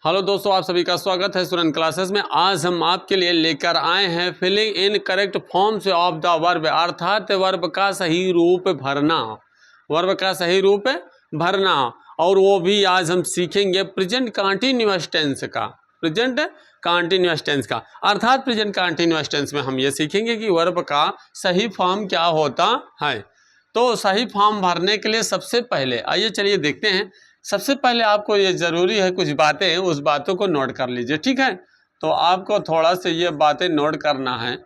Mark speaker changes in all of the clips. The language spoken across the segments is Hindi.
Speaker 1: हेलो दोस्तों, आप सभी का स्वागत है स्टूडेंट क्लासेस में। आज हम आपके लिए लेकर आए हैं filling in correct forms of the verb, अर्थात वर्ब का सही रूप भरना। वर्ब का सही रूप भरना, और वो भी आज हम सीखेंगे प्रेजेंट कंटीन्यूअस टेंस का। प्रेजेंट कंटीन्यूअस टेंस का अर्थात प्रेजेंट कंटीन्यूअस टेंस में हम ये सीखेंगे कि वर्ब का सही फॉर्म क्या होता है। तो सही फॉर्म भरने के लिए सबसे पहले आइए चलिए देखते हैं। सबसे पहले आपको ये ज़रूरी है कुछ बातें, उस बातों को नोट कर लीजिए, ठीक है। तो आपको थोड़ा सा ये बातें नोट करना है।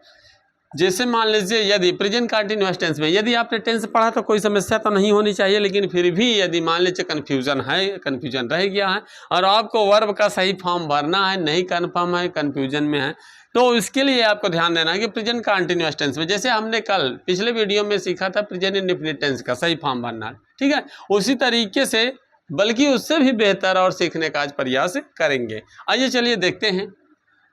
Speaker 1: जैसे मान लीजिए यदि प्रेजेंट कंटीन्यूअस टेंस में यदि आपने टेंस पढ़ा तो कोई समस्या तो नहीं होनी चाहिए, लेकिन फिर भी यदि मान लीजिए कन्फ्यूज़न रह गया है और आपको वर्ब का सही फॉर्म भरना है, नहीं कन्फर्म है, कन्फ्यूजन में है, तो इसके लिए आपको ध्यान देना है कि प्रेजेंट कंटीन्यूअस टेंस में जैसे हमने कल पिछले वीडियो में सीखा था प्रेजेंट इंडेफिनिट टेंस का सही फॉर्म भरना है, ठीक है। उसी तरीके से बल्कि उससे भी बेहतर और सीखने का आज प्रयास करेंगे। आइए चलिए देखते हैं।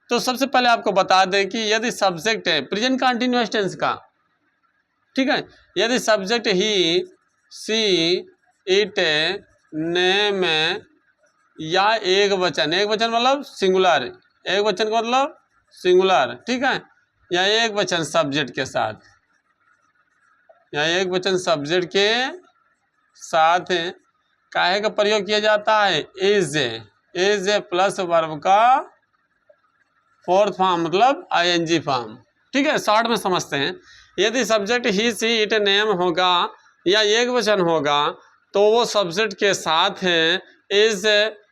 Speaker 1: तो सबसे पहले आपको बता दें कि यदि सब्जेक्ट है प्रेजेंट कंटीन्यूअस टेंस का, ठीक है, यदि subject he, she, it, name या एक वचन मतलब सिंगुलर, एक वचन का मतलब सिंगुलर, ठीक है, या एक वचन सब्जेक्ट के साथ, या एक वचन सब्जेक्ट के साथ काहे का प्रयोग किया जाता है, इज प्लस वर्ब का फोर्थ फॉर्म मतलब आईएनजी फॉर्म, ठीक है। शॉर्ट में समझते हैं। यदि subject he, she, it, name होगा या एक वचन होगा तो वो सब्जेक्ट के साथ है इज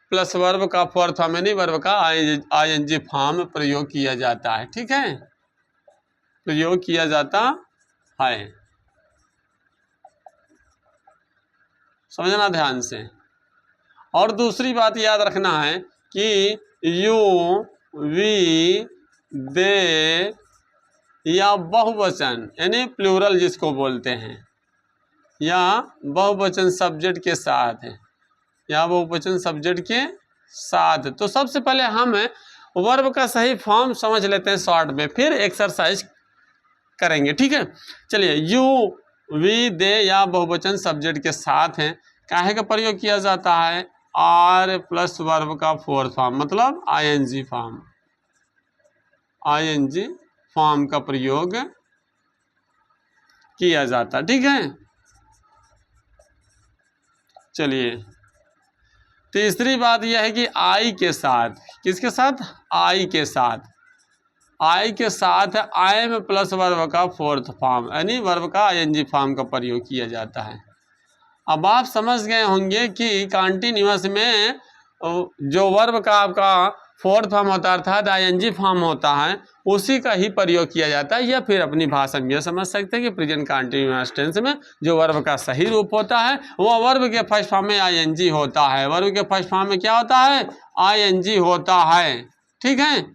Speaker 1: प्लस वर्ब का फोर्थ फॉर्म यानी वर्ब का आईएनजी फॉर्म प्रयोग किया जाता है, ठीक है, प्रयोग किया जाता है। समझना ध्यान से। और दूसरी बात याद रखना है कि यू, वी, दे या बहुवचन यानी प्लूरल जिसको बोलते हैं, या बहुवचन सब्जेक्ट के साथ है, या बहुवचन सब्जेक्ट के साथ। तो सबसे पहले हम वर्ब का सही फॉर्म समझ लेते हैं शॉर्ट में, फिर एक्सरसाइज करेंगे, ठीक है। चलिए, यू, वी, दे या बहुवचन सब्जेक्ट के साथ हैं काहे का प्रयोग किया जाता है, आर प्लस वर्ब का फोर्थ फॉर्म मतलब आईएनजी फॉर्म, आईएनजी फॉर्म का प्रयोग किया जाता, ठीक है। चलिए, तीसरी बात यह है कि आई के साथ, किसके साथ, आई के साथ, आई के साथ आई एम प्लस वर्ब का फोर्थ फॉर्म यानी वर्ब का आईएनजी फॉर्म का प्रयोग किया जाता है। अब आप समझ गए होंगे कि कंटीन्यूअस में जो वर्ब का आपका फोर्थ फॉर्म होता है अर्थात आईएनजी फॉर्म होता है उसी का ही प्रयोग किया जाता है, या फिर अपनी भाषा में यह समझ सकते हैं कि प्रेजेंट कंटीन्यूअस टेंस में जो वर्ब का सही रूप होता है वो वर्ब के फर्स्ट फॉर्म में आईएनजी होता है। वर्ब के फर्स्ट फॉर्म में क्या होता है, आईएनजी होता है, ठीक है।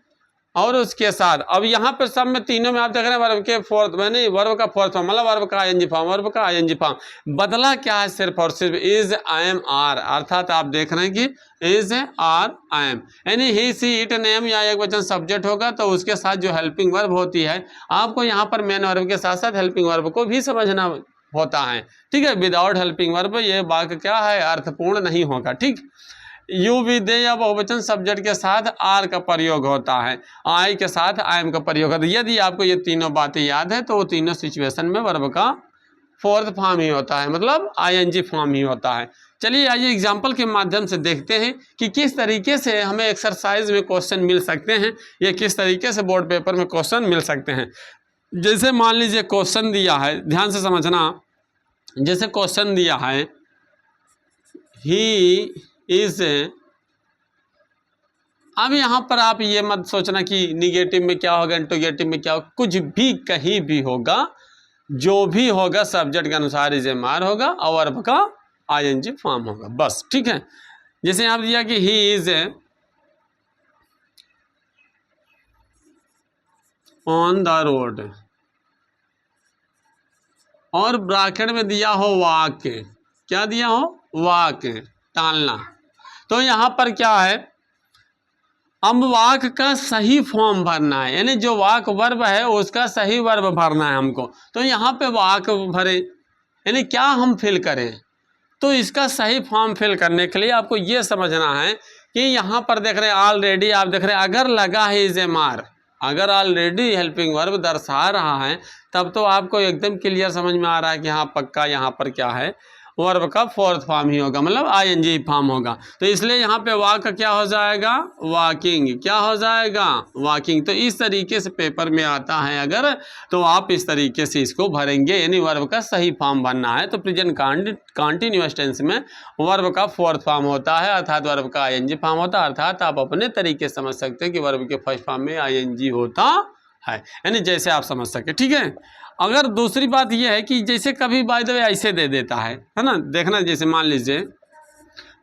Speaker 1: और उसके साथ अब यहाँ पर सब में तीनों में आप देख रहे हैं वर्ब के फोर्थ में नहीं, वर्ब का फोर्थ फॉर्म मतलब वर्ब का आईएनजी फॉर्म, वर्ब का आईएनजी फॉर्म बदला क्या है, सिर्फ और सिर्फ इज, आई एम, आर, अर्थात आप देख रहे हैं कि इज, आर, आई एम यानी ही, सी, इट, नेम या एक वचन सब्जेक्ट होगा तो उसके साथ जो हेल्पिंग वर्ब होती है आपको यहाँ पर मेन वर्ब के साथ साथ हेल्पिंग वर्ब को भी समझना होता है, ठीक है। विदाउट हेल्पिंग वर्ब ये वाक्य क्या है, अर्थपूर्ण नहीं होगा, ठीक। यू, वी, दे या बहुवचन सब्जेक्ट के साथ आर का प्रयोग होता है, आई के साथ आई एम का प्रयोग होता है। यदि आपको ये तीनों बातें याद है तो वो तीनों सिचुएशन में वर्ब का फोर्थ फॉर्म ही होता है मतलब आईएनजी फॉर्म ही होता है। चलिए आइए एग्जाम्पल के माध्यम से देखते हैं कि किस तरीके से हमें एक्सरसाइज में क्वेश्चन मिल सकते हैं या किस तरीके से बोर्ड पेपर में क्वेश्चन मिल सकते हैं। जैसे मान लीजिए क्वेश्चन दिया है, ध्यान से समझना, जैसे क्वेश्चन दिया है ही इज, अब यहाँ पर आप ये मत सोचना कि निगेटिव में क्या होगा, इंटरोगेटिव में क्या होगा, कुछ भी कहीं भी होगा, जो भी होगा सब्जेक्ट के अनुसार इज, एम, आर होगा और वर्ब का आईएनजी फॉर्म होगा, बस, ठीक है। जैसे यहाँ दिया कि he is on the road और ब्रैकेट में दिया हो वाक्य, क्या दिया हो, वाक्य, टालना। तो यहाँ पर क्या है, अब वाक्य का सही फॉर्म भरना है यानी जो वाक्य वर्ब है उसका सही वर्ब भरना है हमको। तो यहाँ पे वाक्य भरे यानी क्या हम फिल करें, तो इसका सही फॉर्म फिल करने के लिए आपको ये समझना है कि यहाँ पर देख रहे हैं ऑलरेडी, आप देख रहे हैं अगर लगा है इज एम आर, अगर ऑलरेडी हेल्पिंग वर्ब दर्शा रहा है तब तो आपको एकदम क्लियर समझ में आ रहा है कि हाँ पक्का यहाँ पर क्या है, वर्ब का फोर्थ फॉर्म ही होगा, मतलब आईएनजी फॉर्म होगा। तो इसलिए यहाँ पे वॉक का क्या हो जाएगा, वॉकिंग, क्या हो जाएगा, वॉकिंग। तो इस तरीके से पेपर में आता है अगर, तो आप इस तरीके से इसको भरेंगे, यानी वर्ब का सही फॉर्म भरना है। तो प्रेजेंट कंटीन्यूअस टेंस में वर्ब का फोर्थ फॉर्म होता है, अर्थात वर्ब का आईएनजी फॉर्म होता है। अर्थात आप अपने तरीके से समझ सकते हैं कि वर्ब के फर्स्ट फॉर्म में आईएनजी होता है, यानी जैसे आप समझ सके, ठीक है। अगर दूसरी बात यह है कि जैसे कभी बाय द वे ऐसे दे देता है ना, देखना, जैसे मान लीजिए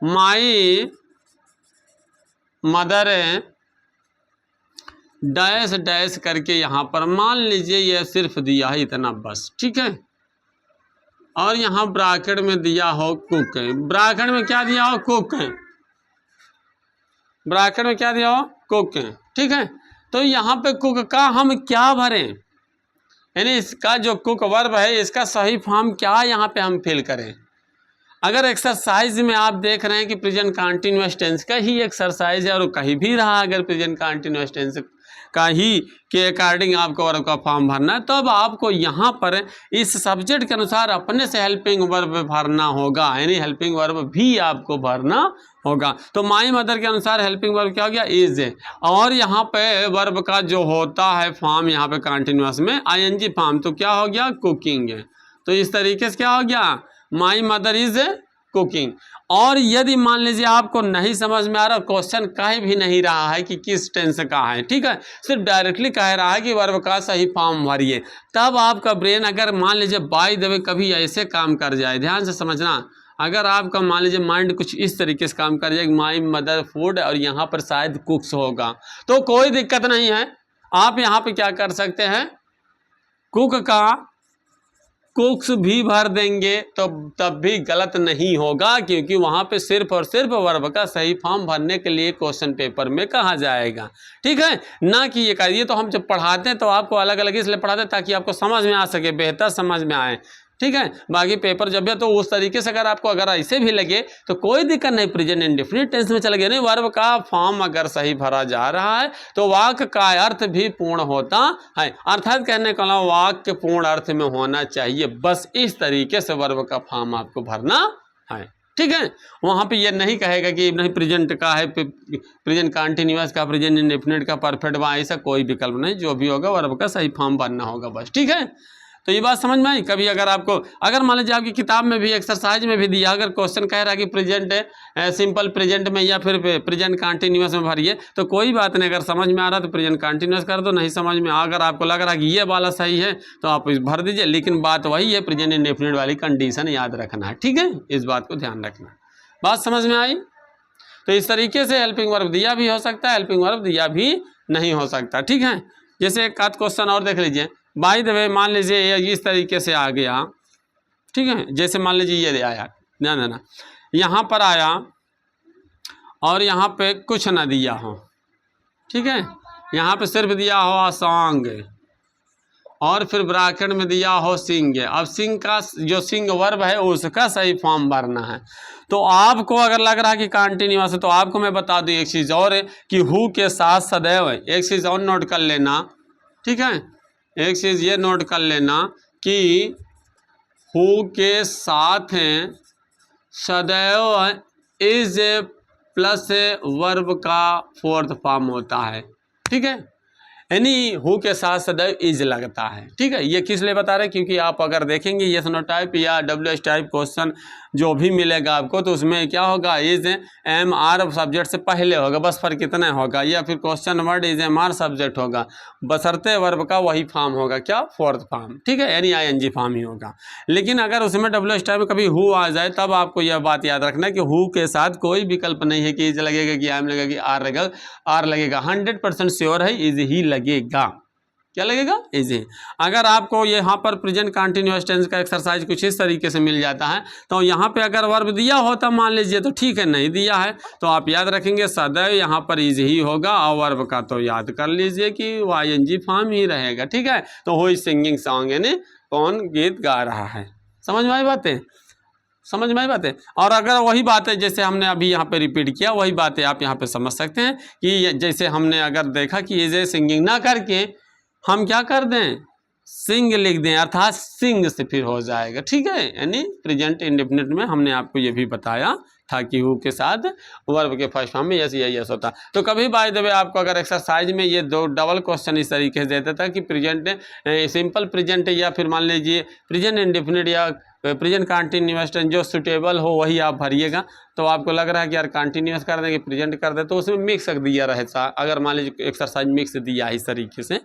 Speaker 1: माई मदर डैश डैश करके यहाँ पर मान लीजिए ये सिर्फ दिया है इतना बस, ठीक है। और यहाँ ब्रैकेट में दिया हो कुक, ब्रैकेट में क्या दिया हो, कुक, ब्रैकेट में क्या दिया हो, कुक, ठीक है। तो यहाँ पे कुक का हम क्या भरें, यानी इसका जो कुक वर्ब है इसका सही फॉर्म क्या यहाँ पे हम फिल करें। अगर एक्सरसाइज में आप देख रहे हैं कि प्रेजेंट कंटीन्यूअस टेंस का ही एक्सरसाइज है और कहीं भी रहा अगर प्रेजेंट कंटीन्यूअस टेंस का ही के अकॉर्डिंग आपको वर्ब का फॉर्म भरना है, तब आपको यहाँ पर इस सब्जेक्ट के अनुसार अपने से हेल्पिंग वर्ब भरना होगा, यानी हेल्पिंग वर्ब भी आपको भरना होगा। तो माई मदर के अनुसार हेल्पिंग वर्ब क्या हो गया, इज, और यहाँ पे वर्ब का जो होता है फॉर्म यहाँ पे कंटीन्यूअस में आईएनजी फॉर्म, तो क्या हो गया, कुकिंग। तो इस तरीके से क्या हो गया, माई मदर इज कुकिंग। और यदि मान लीजिए आपको नहीं समझ में आ रहा, क्वेश्चन कह भी नहीं रहा है कि किस टेंस का है, ठीक है, सिर्फ डायरेक्टली कह रहा है कि वर्ब का सही फॉर्म भरिए, तब आपका ब्रेन अगर मान लीजिए बाय द वे कभी ऐसे काम कर जाए, ध्यान से समझना, अगर आपका मान लीजिए माइंड कुछ इस तरीके से काम कर जाए, माई मदर फूड और यहाँ पर शायद कुक्स होगा, तो कोई दिक्कत नहीं है, आप यहाँ पे क्या कर सकते हैं, कुक का कुक्स भी भर देंगे तो तब भी गलत नहीं होगा, क्योंकि वहाँ पे सिर्फ और सिर्फ वर्ब का सही फॉर्म भरने के लिए क्वेश्चन पेपर में कहा जाएगा, ठीक है, ना कि ये तो हम जब पढ़ाते हैं तो आपको अलग अलग इसलिए पढ़ाते हैं ताकि आपको समझ में आ सके, बेहतर समझ में आए, ठीक है। बाकी पेपर जब है तो उस तरीके से अगर आपको अगर ऐसे भी लगे तो कोई दिक्कत नहीं, प्रेजेंट इंडेफिनिट टेंस में चले गए, नहीं, वर्ब का फॉर्म अगर सही भरा जा रहा है तो वाक्य का अर्थ भी पूर्ण होता है, अर्थात कहने का मतलब वाक्य पूर्ण अर्थ में होना चाहिए, बस इस तरीके से वर्ब का फॉर्म आपको भरना है, ठीक है। वहाँ पे ये नहीं कहेगा कि नहीं प्रेजेंट का है, प्रेजेंट कंटीन्यूअस का, प्रेजेंट इंडेफिनिट का, परफेक्ट, वहाँ ऐसा कोई विकल्प नहीं, जो भी होगा वर्ब का सही फॉर्म भरना होगा बस, ठीक है। तो ये बात समझ में आई। कभी अगर आपको, अगर मान लीजिए आपकी किताब में भी एक्सरसाइज में भी दिया, अगर क्वेश्चन कह रहा है कि प्रेजेंट सिंपल प्रेजेंट में या फिर प्रेजेंट कंटीन्यूअस में भरिए, तो कोई बात नहीं, अगर समझ में आ रहा है तो प्रेजेंट कंटीन्यूअस कर दो, नहीं समझ में अगर आपको लग रहा है कि ये वाला सही है तो आप भर दीजिए, लेकिन बात वही है, प्रेजेंट इंडेफिनिट वाली कंडीशन याद रखना है, ठीक है, इस बात को ध्यान रखना। बात समझ में आई। तो इस तरीके से हेल्पिंग वर्ब दिया भी हो सकता है, हेल्पिंग वर्ब दिया भी नहीं हो सकता, ठीक है। जैसे एक आध क्वेश्चन और देख लीजिए, बाय द वे मान लीजिए ये इस तरीके से आ गया, ठीक है, जैसे मान लीजिए ये आया, ना यहाँ पर आया और यहाँ पे कुछ ना दिया हो, ठीक है, यहाँ पे सिर्फ दिया हो आ सॉन्ग और फिर ब्रैकेट में दिया हो सिंग। अब सिंग का जो सिंग वर्ब है उसका सही फॉर्म भरना है। तो आपको अगर लग रहा है कि कंटिन्यूअस है तो आपको मैं बता दूँ एक चीज़ और है कि हु के साथ सदैव, एक चीज़ और नोट कर लेना, ठीक है, एक चीज़ ये नोट कर लेना कि हु के साथ सदैव इज प्लस वर्ब का फोर्थ फॉर्म होता है, ठीक है, यानी हु के साथ सदैव इज लगता है, ठीक है। ये किस लिए बता रहे हैं, क्योंकि आप अगर देखेंगे यस नो टाइप या WH टाइप क्वेश्चन जो भी मिलेगा आपको तो उसमें क्या होगा, इज एम आर सब्जेक्ट से पहले होगा, बस फर्क कितना होगा, या फिर question word is am are subject होगा, बशर्ते वर्ब का वही फॉर्म होगा, क्या, फोर्थ फॉर्म, ठीक है, यानी ING फॉर्म ही होगा। लेकिन अगर उसमें WH टाइप में कभी हु आ जाए तब आपको यह बात याद रखना कि हु के साथ कोई विकल्प नहीं है कि इज लगेगा कि एम लगेगा कि आर लगेगा, 100% श्योर है इज ही लगेगा। क्या लगेगा, इजी। अगर आपको यहाँ पर प्रेजेंट कंटिन्यूअस टेंस का एक्सरसाइज कुछ इस तरीके से मिल जाता है तो यहाँ पे अगर वर्ब दिया होता मान लीजिए तो ठीक है, नहीं दिया है तो आप याद रखेंगे सदैव यहाँ पर इज ही होगा, और वर्ब का तो याद कर लीजिए कि ING फॉर्म ही रहेगा, ठीक है। तो हु इज सिंगिंग सॉन्ग, यानी कौन गीत गा रहा है, समझ में आई बातें। समझ में आई बात है। और अगर वही बात है जैसे हमने अभी यहाँ पे रिपीट किया, वही बातें आप यहाँ पे समझ सकते हैं कि जैसे हमने अगर देखा कि ये सिंगिंग ना करके हम क्या कर दें, सिंग लिख दें, अर्थात सिंग से फिर हो जाएगा, ठीक है। यानी प्रेजेंट इंडेफिनिट में हमने आपको ये भी बताया था कि हु के साथ वर्ब के फर्स्ट फॉर्म में यस या यस होता। तो कभी बाय द वे आपको अगर एक्सरसाइज में ये दो डबल क्वेश्चन इस तरीके से देता था कि प्रेजेंट सिंपल प्रेजेंट या फिर मान लीजिए प्रेजेंट इंडेफिनिट या प्रेजेंट कंटिन्यूअस टेंस, जो सुटेबल हो वही आप भरिएगा। तो आपको लग रहा है कि यार कंटिन्यूअस कर देंगे, प्रेजेंट कर दे, तो उसमें मिक्स दिया रहे। अगर मान लीजिए एक्सरसाइज मिक्स दिया इस तरीके से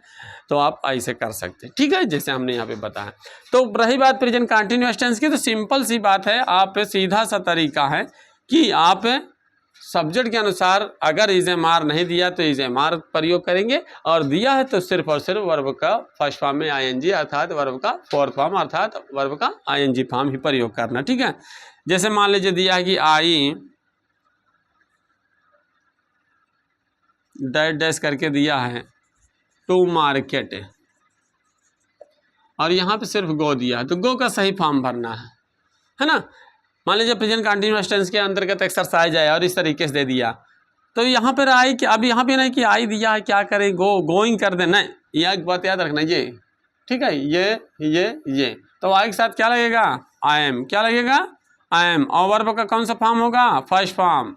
Speaker 1: तो आप ऐसे कर सकते हैं, ठीक है, जैसे हमने यहाँ पे बताया। तो रही बात प्रेजेंट कंटिन्यूअस टेंस की, तो सिंपल सी बात है, आप सीधा सा तरीका है कि आप सब्जेक्ट के अनुसार अगर इज़ेमार नहीं दिया तो इज़ेमार प्रयोग करेंगे, और दिया है तो सिर्फ और सिर्फ वर्ब का फर्स्ट फॉर्म में आईएनजी अर्थात वर्ब का फोर्थ फॉर्म अर्थात वर्ब का आईएनजी फॉर्म ही प्रयोग करना, ठीक है। जैसे मान लीजिए दिया है कि आई डैश डैश करके दिया है टू मार्केट, और यहाँ पे सिर्फ गो दिया है, तो गो का सही फॉर्म भरना है ना। मान लीजिए प्रेजेंट कंटिन्यूअस टेंस के अंतर्गत एक्सरसाइज है और इस तरीके से दे दिया, तो यहाँ पर आई कि अब यहाँ पे नहीं कि आई दिया है क्या करें, गोइंग कर देना, यह एक बात याद रखना ये, ठीक है। ये तो आई के साथ क्या लगेगा, आई एम, क्या लगेगा, आई एम, और वर्ब का कौन सा फॉर्म होगा, फर्स्ट फॉर्म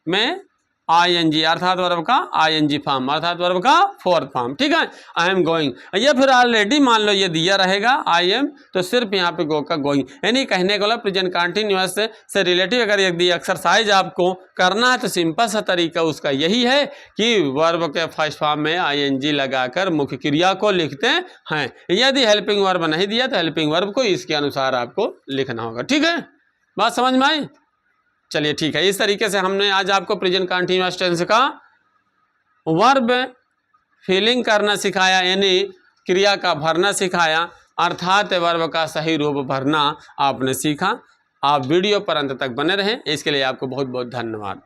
Speaker 1: में आईएनजी अर्थात वर्ब का आईएनजी फॉर्म अर्थात वर्ब का फोर्थ फॉर्म, ठीक है। आई एम गोइंग, ये फिर ऑलरेडी मान लो ये दिया रहेगा आई एम, तो सिर्फ यहाँ पे गो का गोइंग, यानी कहने को प्रेजेंट कंटिन्यूअस से रिलेटिव अगर एक एक्सरसाइज आपको करना है तो सिंपल सा तरीका उसका यही है कि वर्ब के फर्स्ट फॉर्म में आईएनजी लगाकर मुख्य क्रिया को लिखते हैं। यदि हेल्पिंग वर्ब नहीं दिया तो हेल्पिंग वर्ब को इसके अनुसार आपको लिखना होगा, ठीक है। बात समझ में आई? चलिए ठीक है, इस तरीके से हमने आज आपको प्रेजेंट कंटिन्यूअस टेंस का वर्ब फिलिंग करना सिखाया, यानी क्रिया का भरना सिखाया, अर्थात वर्ब का सही रूप भरना आपने सीखा। आप वीडियो पर अंत तक बने रहें, इसके लिए आपको बहुत बहुत धन्यवाद।